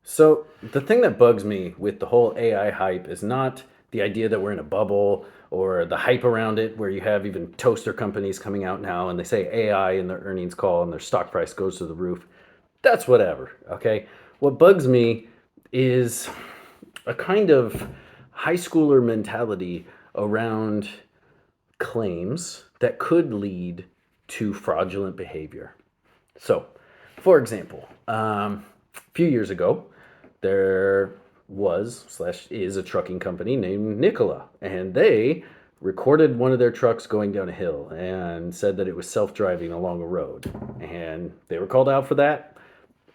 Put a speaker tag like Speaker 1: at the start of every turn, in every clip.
Speaker 1: So the thing that bugs me with the whole AI hype is not the idea that we're in a bubble or the hype around it, where you have even toaster companies coming out now and they say AI in their earnings call and their stock price goes to the roof. That's whatever, okay? What bugs me is a kind of high schooler mentality around claims that could lead to fraudulent behavior. So, for example, a few years ago, there was slash is a trucking company named Nikola, and they recorded one of their trucks going down a hill and said that it was self-driving along a road, and they were called out for that.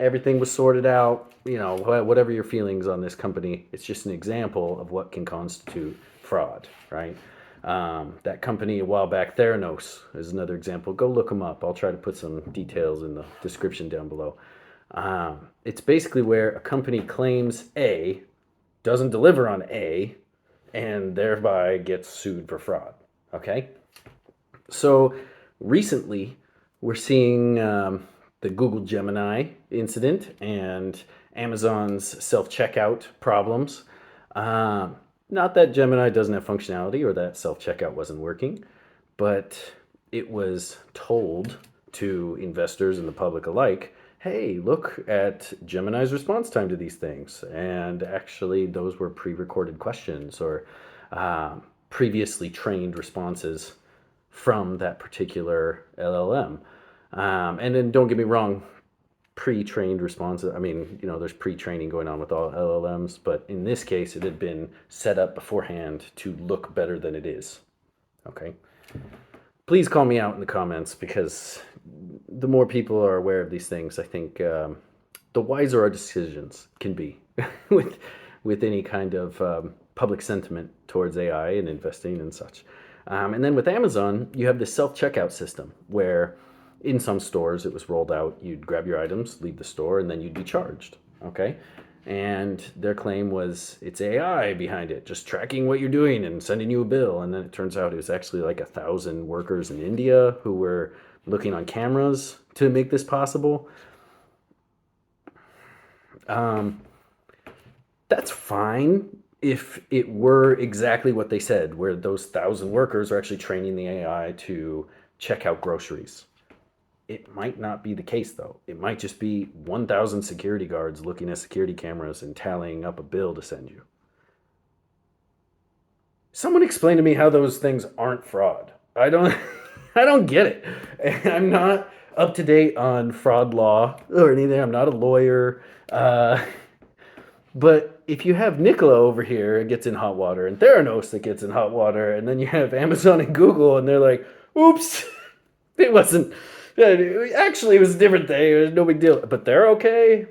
Speaker 1: Everything was sorted out. Whatever your feelings on this company, it's just an example of what can constitute fraud, right? That company a while back, Theranos, is another example. Go look them up. I'll try to put some details in the description down below. It's basically where a company claims A, doesn't deliver on A, and thereby gets sued for fraud. Okay? So recently, we're seeing the Google Gemini incident and Amazon's self checkout problems. Not that Gemini doesn't have functionality or that self checkout wasn't working, but it was told to investors and the public alike, hey, look at Gemini's response time to these things. And actually, those were pre recorded questions or previously trained responses from that particular LLM. And then don't get me wrong, pre-trained responses. I mean, there's pre-training going on with all LLMs, but in this case, it had been set up beforehand to look better than it is. Okay. Please call me out in the comments, because the more people are aware of these things, I think the wiser our decisions can be with any kind of public sentiment towards AI and investing and such. And then with Amazon, you have this self-checkout system where in some stores it was rolled out. You'd grab your items, leave the store, and then you'd be charged. Okay. And their claim was it's AI behind it, just tracking what you're doing and sending you a bill. And then it turns out it was actually like 1,000 workers in India who were looking on cameras to make this possible. That's fine if it were exactly what they said, where those 1,000 workers are actually training the AI to check out groceries. It might not be the case, though. It might just be 1,000 security guards looking at security cameras and tallying up a bill to send you. Someone explain to me how those things aren't fraud. I don't I don't get it. And I'm not up to date on fraud law or anything. I'm not a lawyer. But if you have Nikola over here, it gets in hot water, and Theranos that gets in hot water, and then you have Amazon and Google, and they're like, oops, it wasn't. Actually, it was a different thing. It was no big deal. But they're okay.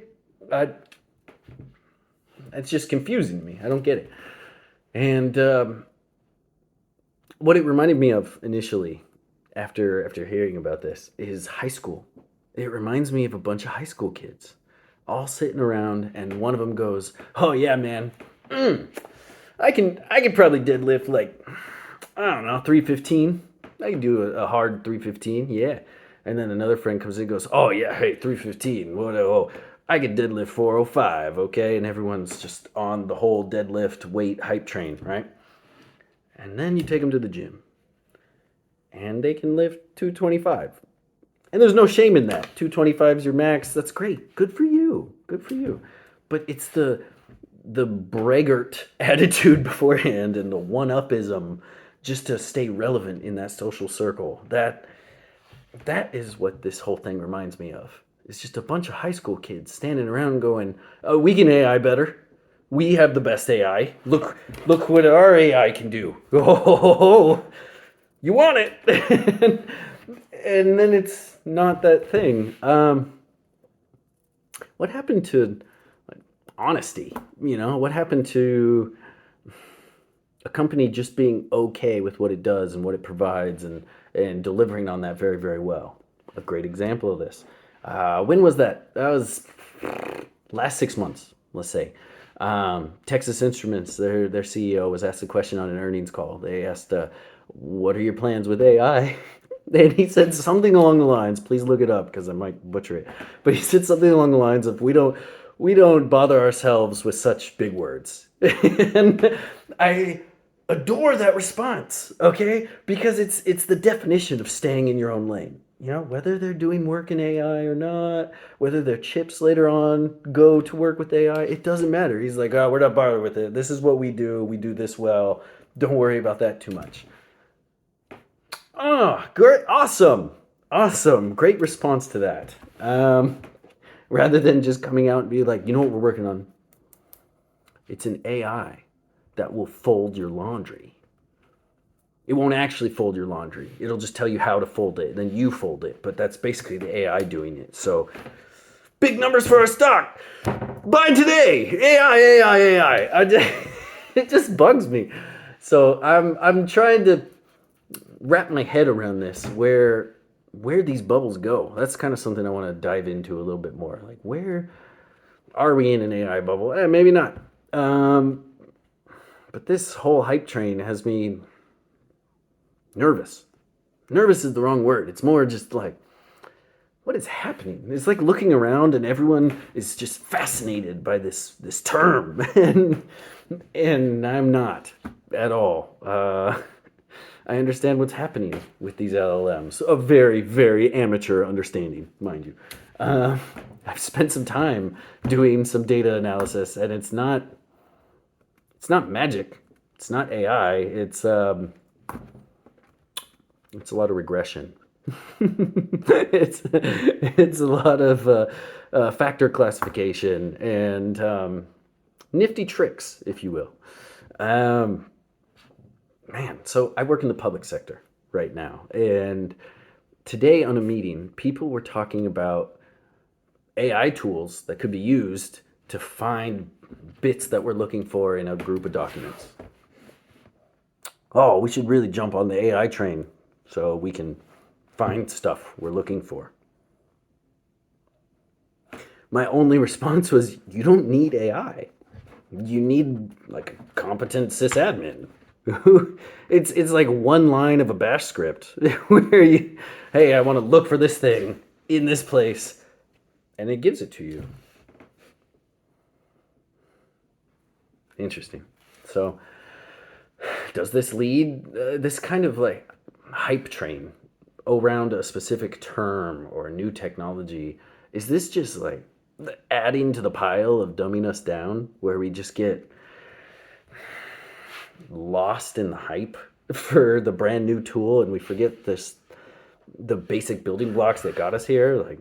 Speaker 1: It's just confusing to me. I don't get it. And what it reminded me of initially, after hearing about this, is high school. It reminds me of a bunch of high school kids all sitting around, and one of them goes, "Oh yeah, man, I can probably deadlift like, I don't know, 315. I can do a hard 315, yeah." And then another friend comes in and goes, "Oh yeah, hey, 315. What? Oh, I can deadlift 405, okay?" And everyone's just on the whole deadlift weight hype train, right? And then you take them to the gym, and they can lift 225. And there's no shame in that. 225 is your max. That's great. Good for you. Good for you. But it's the braggart attitude beforehand and the one-upism just to stay relevant in that social circle. That is what this whole thing reminds me of. It's just a bunch of high school kids standing around going, "Oh, we can AI better. We have the best AI. Look what our AI can do. Oh, you want it?" And then it's not that thing. What happened to honesty? What happened to a company just being okay with what it does and what it provides, and delivering on that very, very well? A great example of this. When was that? That was last 6 months, let's say. Texas Instruments, their CEO was asked a question on an earnings call. They asked, "What are your plans with AI?" And he said something along the lines, please look it up because I might butcher it, but he said something along the lines of, we don't bother ourselves with such big words. And I adore that response, okay? Because it's the definition of staying in your own lane. You know, whether they're doing work in AI or not, whether their chips later on go to work with AI, it doesn't matter. He's like, oh, we're not bothered with it. This is what we do. We do this well. Don't worry about that too much. Oh, great. Awesome. Awesome. Great response to that. Rather than just coming out and be like, you know what we're working on? It's an AI that will fold your laundry. It won't actually fold your laundry. It'll just tell you how to fold it, then you fold it. But that's basically the AI doing it. So, big numbers for our stock. Buy today. AI. It just bugs me. So I'm trying to wrap my head around this, where these bubbles go. That's kind of something I want to dive into a little bit more. Like, where are we in an AI bubble? Maybe not. But this whole hype train has me nervous. Nervous is the wrong word. It's more just like, what is happening? It's like looking around and everyone is just fascinated by this term, and I'm not at all. I understand what's happening with these LLMs. A very, very amateur understanding, mind you. I've spent some time doing some data analysis, and it's not magic. It's not AI. It's a lot of regression. it's a lot of factor classification and nifty tricks, if you will. Man, so I work in the public sector right now, and today on a meeting, people were talking about AI tools that could be used to find bits that we're looking for in a group of documents. Oh, we should really jump on the AI train so we can find stuff we're looking for. My only response was, you don't need AI. You need like a competent sysadmin. It's like one line of a bash script where you, hey, I want to look for this thing in this place, and it gives it to you. Interesting. So does this lead this kind of like hype train around a specific term or a new technology? Is this just like adding to the pile of dumbing us down, where we just get lost in the hype for the brand new tool and we forget the basic building blocks that got us here, like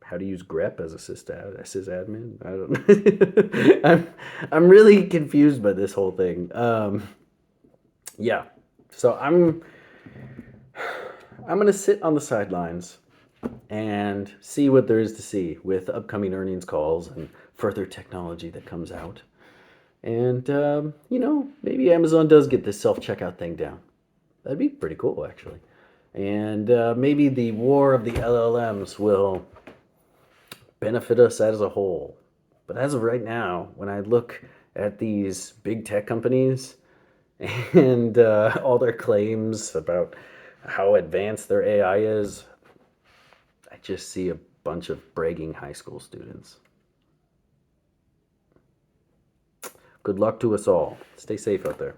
Speaker 1: how to use grep as a sysadmin? I don't I'm really confused by this whole thing. Yeah. So I'm gonna sit on the sidelines and see what there is to see with upcoming earnings calls and further technology that comes out. And, maybe Amazon does get this self-checkout thing down. That'd be pretty cool, actually. And maybe the war of the LLMs will benefit us as a whole. But as of right now, when I look at these big tech companies and all their claims about how advanced their AI is, I just see a bunch of bragging high school students. Good luck to us all. Stay safe out there.